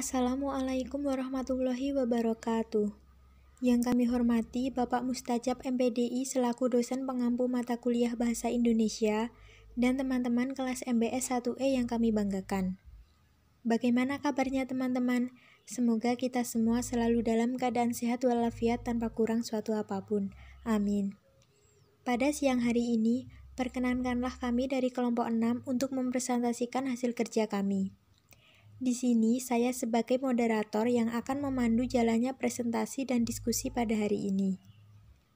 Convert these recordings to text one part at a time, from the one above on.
Assalamualaikum warahmatullahi wabarakatuh. Yang kami hormati Bapak Mustajab MPDI selaku dosen pengampu mata kuliah Bahasa Indonesia dan teman-teman kelas MBS 1E yang kami banggakan. Bagaimana kabarnya teman-teman? Semoga kita semua selalu dalam keadaan sehat walafiat tanpa kurang suatu apapun. Amin. Pada siang hari ini, perkenankanlah kami dari kelompok 6 untuk mempresentasikan hasil kerja kami. Di sini, saya sebagai moderator yang akan memandu jalannya presentasi dan diskusi pada hari ini.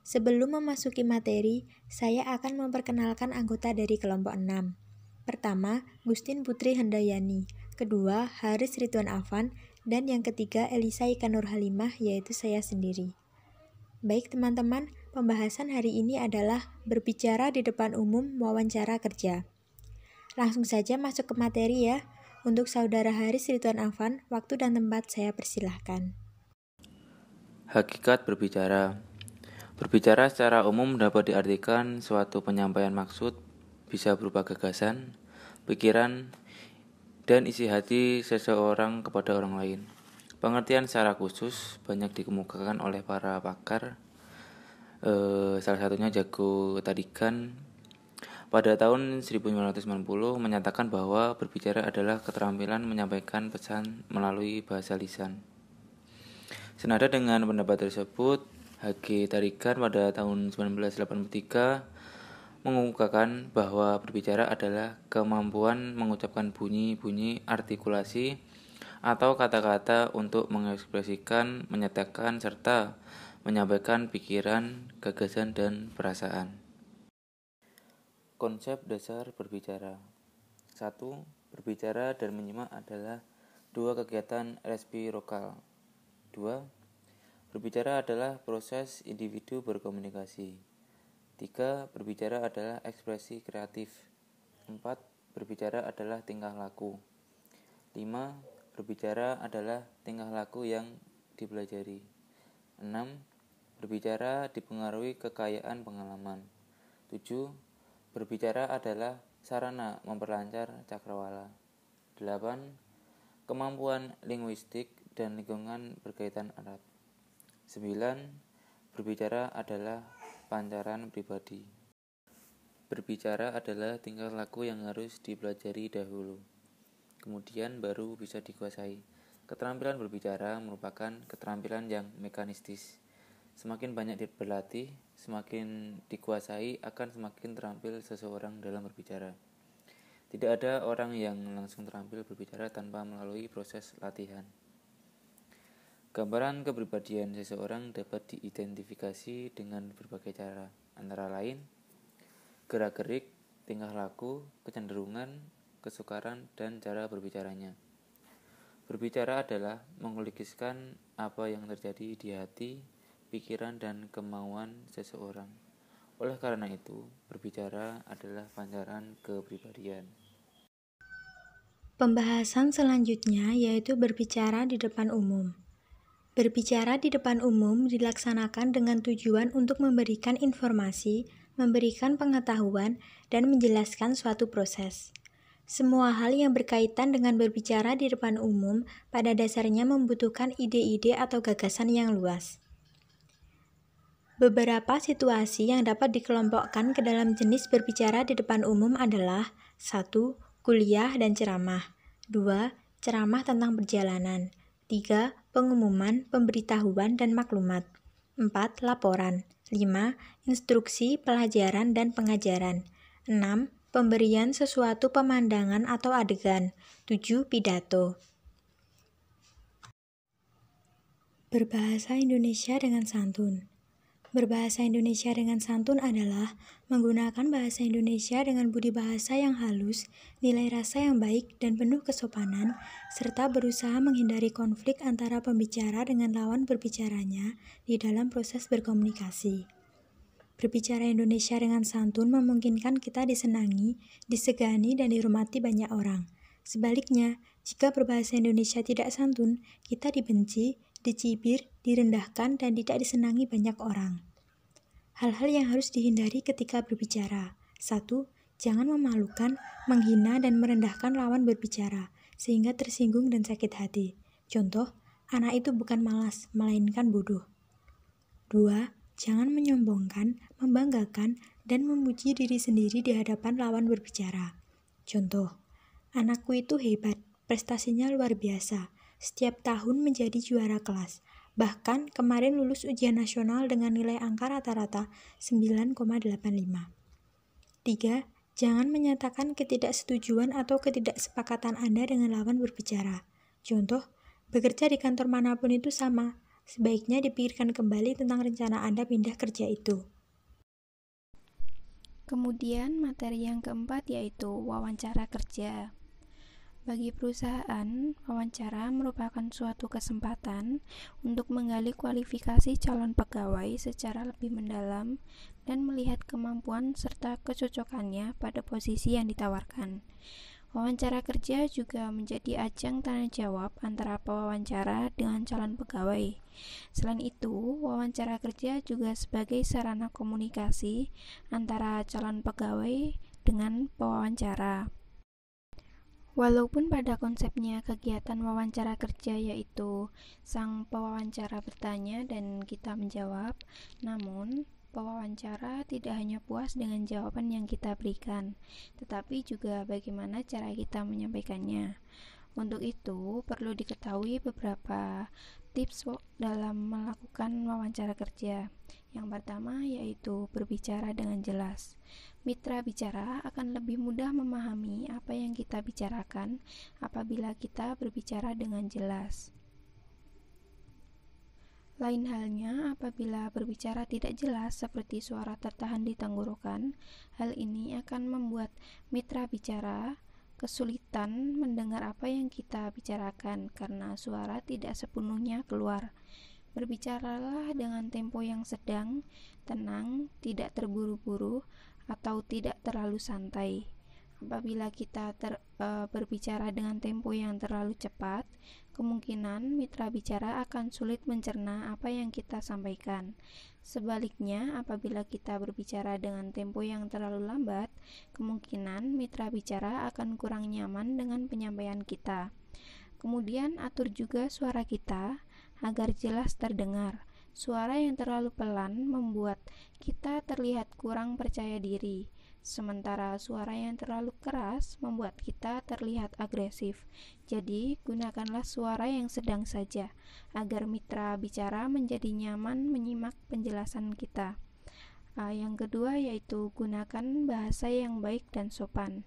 Sebelum memasuki materi, saya akan memperkenalkan anggota dari kelompok 6. Pertama, Gustin Putri Handayani. Kedua, Haris Ridwan Afan. Dan yang ketiga, Elisa Ika Nurhalimah, yaitu saya sendiri. Baik teman-teman, pembahasan hari ini adalah berbicara di depan umum wawancara kerja. Langsung saja masuk ke materi ya. Untuk saudara Haris Ridwan Afan, waktu dan tempat saya persilahkan. Hakikat berbicara. Berbicara secara umum dapat diartikan suatu penyampaian maksud, bisa berupa gagasan, pikiran, dan isi hati seseorang kepada orang lain. Pengertian secara khusus banyak dikemukakan oleh para pakar, salah satunya Jago Tadigan pada tahun 1990 menyatakan bahwa berbicara adalah keterampilan menyampaikan pesan melalui bahasa lisan. Senada dengan pendapat tersebut, H.G. Tadigan pada tahun 1983 mengemukakan bahwa berbicara adalah kemampuan mengucapkan bunyi-bunyi artikulasi atau kata-kata untuk mengekspresikan, menyatakan, serta menyampaikan pikiran, gagasan, dan perasaan. Konsep dasar berbicara. 1. Berbicara dan menyimak adalah dua kegiatan resiprokal. 2. Berbicara adalah proses individu berkomunikasi. 3. Berbicara adalah ekspresi kreatif. 4. Berbicara adalah tingkah laku. 5. Berbicara adalah tingkah laku yang dipelajari. 6. Berbicara dipengaruhi kekayaan pengalaman. 7. Berbicara adalah sarana memperlancar cakrawala. 8. Kemampuan linguistik dan lingkungan berkaitan erat. 9. Berbicara adalah pancaran pribadi. Berbicara adalah tingkah laku yang harus dipelajari dahulu, kemudian baru bisa dikuasai. Keterampilan berbicara merupakan keterampilan yang mekanistis. Semakin banyak berlatih, semakin dikuasai, akan semakin terampil seseorang dalam berbicara. Tidak ada orang yang langsung terampil berbicara tanpa melalui proses latihan. Gambaran kepribadian seseorang dapat diidentifikasi dengan berbagai cara, antara lain gerak-gerik, tingkah laku, kecenderungan, kesukaran, dan cara berbicaranya. Berbicara adalah mengelukiskan apa yang terjadi di hati, pikiran, dan kemauan seseorang. Oleh karena itu, berbicara adalah pancaran kepribadian. Pembahasan selanjutnya yaitu berbicara di depan umum. Berbicara di depan umum dilaksanakan dengan tujuan untuk memberikan informasi, memberikan pengetahuan, dan menjelaskan suatu proses. Semua hal yang berkaitan dengan berbicara di depan umum pada dasarnya membutuhkan ide-ide atau gagasan yang luas. Beberapa situasi yang dapat dikelompokkan ke dalam jenis berbicara di depan umum adalah 1. Kuliah dan ceramah. 2. Ceramah tentang perjalanan. 3. Pengumuman, pemberitahuan, dan maklumat. 4. Laporan. 5. Instruksi, pelajaran, dan pengajaran. 6. Pemberian sesuatu pemandangan atau adegan. 7. Pidato. Berbahasa Indonesia dengan santun. Berbahasa Indonesia dengan santun adalah menggunakan bahasa Indonesia dengan budi bahasa yang halus, nilai rasa yang baik dan penuh kesopanan, serta berusaha menghindari konflik antara pembicara dengan lawan berbicaranya di dalam proses berkomunikasi. Berbicara Indonesia dengan santun memungkinkan kita disenangi, disegani, dan dihormati banyak orang. Sebaliknya, jika berbahasa Indonesia tidak santun, kita dibenci, dicibir, direndahkan, dan tidak disenangi banyak orang. Hal-hal yang harus dihindari ketika berbicara. 1. Jangan memalukan, menghina, dan merendahkan lawan berbicara, sehingga tersinggung dan sakit hati. Contoh, anak itu bukan malas, melainkan bodoh. 2. Jangan menyombongkan, membanggakan, dan memuji diri sendiri di hadapan lawan berbicara. Contoh, anakku itu hebat, prestasinya luar biasa, setiap tahun menjadi juara kelas. Bahkan kemarin lulus ujian nasional dengan nilai angka rata-rata 9,85. 3. Jangan menyatakan ketidaksetujuan atau ketidaksepakatan Anda dengan lawan berbicara. Contoh, bekerja di kantor manapun itu sama. Sebaiknya dipikirkan kembali tentang rencana Anda pindah kerja itu. Kemudian materi yang keempat yaitu wawancara kerja. Bagi perusahaan, wawancara merupakan suatu kesempatan untuk menggali kualifikasi calon pegawai secara lebih mendalam dan melihat kemampuan serta kecocokannya pada posisi yang ditawarkan. Wawancara kerja juga menjadi ajang tanya jawab antara pewawancara dengan calon pegawai. Selain itu, wawancara kerja juga sebagai sarana komunikasi antara calon pegawai dengan pewawancara. Walaupun pada konsepnya kegiatan wawancara kerja yaitu sang pewawancara bertanya dan kita menjawab, namun pewawancara tidak hanya puas dengan jawaban yang kita berikan, tetapi juga bagaimana cara kita menyampaikannya. Untuk itu, perlu diketahui beberapa tips dalam melakukan wawancara kerja. Yang pertama yaitu berbicara dengan jelas. Mitra bicara akan lebih mudah memahami apa yang kita bicarakan apabila kita berbicara dengan jelas. Lain halnya apabila berbicara tidak jelas seperti suara tertahan di tenggorokan, hal ini akan membuat mitra bicara kesulitan mendengar apa yang kita bicarakan karena suara tidak sepenuhnya keluar. Berbicaralah dengan tempo yang sedang, tenang, tidak terburu-buru, atau tidak terlalu santai. Apabila kita berbicara dengan tempo yang terlalu cepat, kemungkinan mitra bicara akan sulit mencerna apa yang kita sampaikan. Sebaliknya, apabila kita berbicara dengan tempo yang terlalu lambat, kemungkinan mitra bicara akan kurang nyaman dengan penyampaian kita. Kemudian atur juga suara kita agar jelas terdengar. Suara yang terlalu pelan membuat kita terlihat kurang percaya diri, sementara suara yang terlalu keras membuat kita terlihat agresif. Jadi, gunakanlah suara yang sedang saja, agar mitra bicara menjadi nyaman menyimak penjelasan kita. Yang kedua yaitu gunakan bahasa yang baik dan sopan.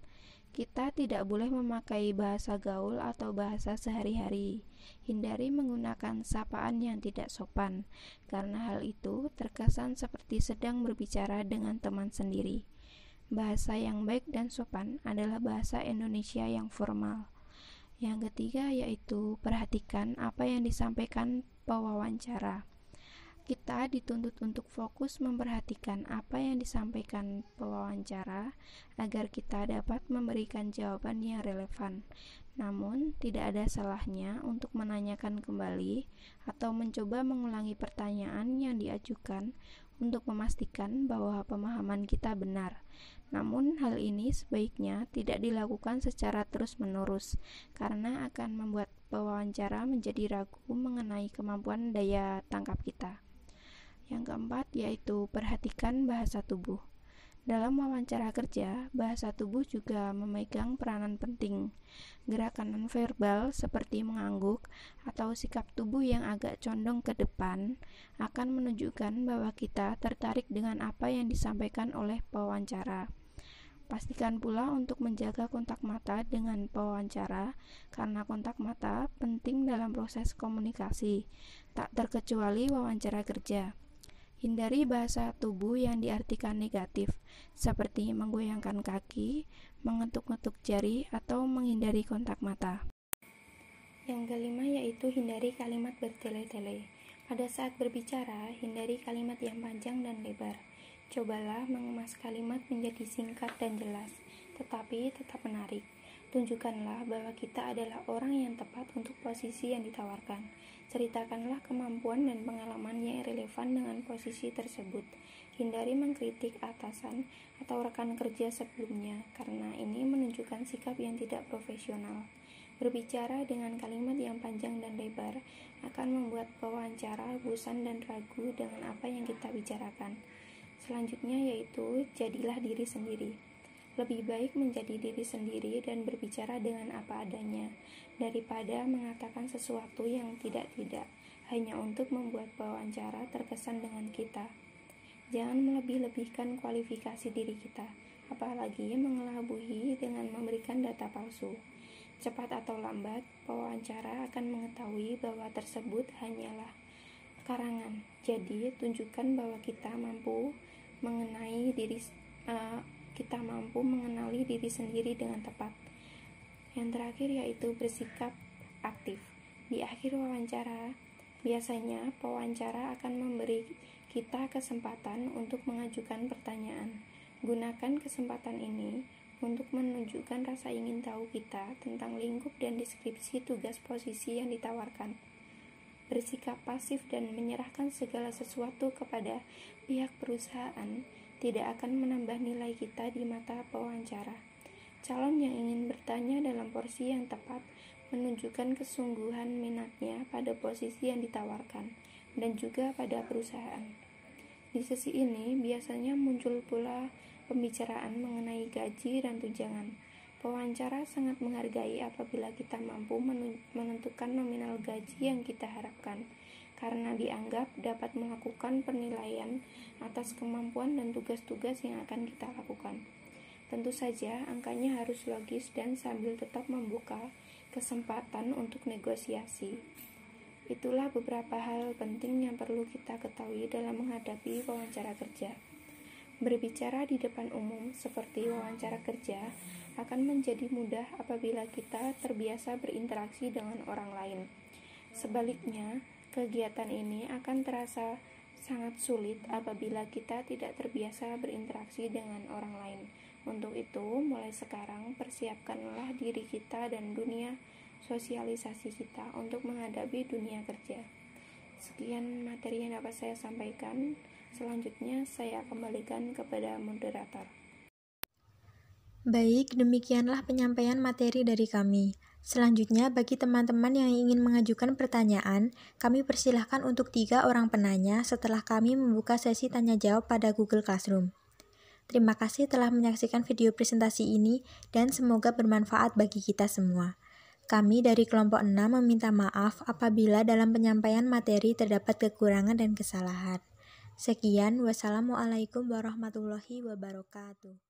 Kita tidak boleh memakai bahasa gaul atau bahasa sehari-hari. Hindari menggunakan sapaan yang tidak sopan, karena hal itu terkesan seperti sedang berbicara dengan teman sendiri. Bahasa yang baik dan sopan adalah bahasa Indonesia yang formal. Yang ketiga yaitu perhatikan apa yang disampaikan pewawancara. Kita dituntut untuk fokus memperhatikan apa yang disampaikan pewawancara agar kita dapat memberikan jawaban yang relevan. Namun, tidak ada salahnya untuk menanyakan kembali atau mencoba mengulangi pertanyaan yang diajukan untuk memastikan bahwa pemahaman kita benar. Namun, hal ini sebaiknya tidak dilakukan secara terus-menerus karena akan membuat pewawancara menjadi ragu mengenai kemampuan daya tangkap kita. Yang keempat yaitu perhatikan bahasa tubuh. Dalam wawancara kerja, bahasa tubuh juga memegang peranan penting. Gerakan nonverbal seperti mengangguk atau sikap tubuh yang agak condong ke depan akan menunjukkan bahwa kita tertarik dengan apa yang disampaikan oleh pewawancara. Pastikan pula untuk menjaga kontak mata dengan pewawancara, karena kontak mata penting dalam proses komunikasi, tak terkecuali wawancara kerja. Hindari bahasa tubuh yang diartikan negatif, seperti menggoyangkan kaki, mengetuk-ngetuk jari, atau menghindari kontak mata. Yang kelima yaitu hindari kalimat bertele-tele. Pada saat berbicara, hindari kalimat yang panjang dan lebar. Cobalah mengemas kalimat menjadi singkat dan jelas, tetapi tetap menarik. Tunjukkanlah bahwa kita adalah orang yang tepat untuk posisi yang ditawarkan. Ceritakanlah kemampuan dan pengalaman yang relevan dengan posisi tersebut. Hindari mengkritik atasan atau rekan kerja sebelumnya, karena ini menunjukkan sikap yang tidak profesional. Berbicara dengan kalimat yang panjang dan lebar akan membuat pewawancara bosan dan ragu dengan apa yang kita bicarakan. Selanjutnya yaitu jadilah diri sendiri. Lebih baik menjadi diri sendiri dan berbicara dengan apa adanya daripada mengatakan sesuatu yang tidak-tidak hanya untuk membuat pewawancara terkesan dengan kita. Jangan melebih-lebihkan kualifikasi diri kita, apalagi mengelabui dengan memberikan data palsu. Cepat atau lambat, pewawancara akan mengetahui bahwa tersebut hanyalah karangan. Jadi, tunjukkan bahwa kita mampu mengenali diri sendiri dengan tepat. Yang terakhir yaitu bersikap aktif. Di akhir wawancara, biasanya pewawancara akan memberi kita kesempatan untuk mengajukan pertanyaan. Gunakan kesempatan ini untuk menunjukkan rasa ingin tahu kita tentang lingkup dan deskripsi tugas posisi yang ditawarkan. Bersikap pasif dan menyerahkan segala sesuatu kepada pihak perusahaan tidak akan menambah nilai kita di mata pewawancara. Calon yang ingin bertanya dalam porsi yang tepat menunjukkan kesungguhan minatnya pada posisi yang ditawarkan dan juga pada perusahaan. Di sisi ini biasanya muncul pula pembicaraan mengenai gaji dan tunjangan. Pewawancara sangat menghargai apabila kita mampu menentukan nominal gaji yang kita harapkan, karena dianggap dapat melakukan penilaian atas kemampuan dan tugas-tugas yang akan kita lakukan. Tentu saja angkanya harus logis dan sambil tetap membuka kesempatan untuk negosiasi. Itulah beberapa hal penting yang perlu kita ketahui dalam menghadapi wawancara kerja. Berbicara di depan umum seperti wawancara kerja akan menjadi mudah apabila kita terbiasa berinteraksi dengan orang lain. Sebaliknya, kegiatan ini akan terasa sangat sulit apabila kita tidak terbiasa berinteraksi dengan orang lain. Untuk itu, mulai sekarang persiapkanlah diri kita dan dunia sosialisasi kita untuk menghadapi dunia kerja. Sekian materi yang dapat saya sampaikan. Selanjutnya saya kembalikan kepada moderator. Baik, demikianlah penyampaian materi dari kami. Selanjutnya, bagi teman-teman yang ingin mengajukan pertanyaan, kami persilahkan untuk 3 orang penanya setelah kami membuka sesi tanya-jawab pada Google Classroom. Terima kasih telah menyaksikan video presentasi ini dan semoga bermanfaat bagi kita semua. Kami dari kelompok 6 meminta maaf apabila dalam penyampaian materi terdapat kekurangan dan kesalahan. Sekian, wassalamualaikum warahmatullahi wabarakatuh.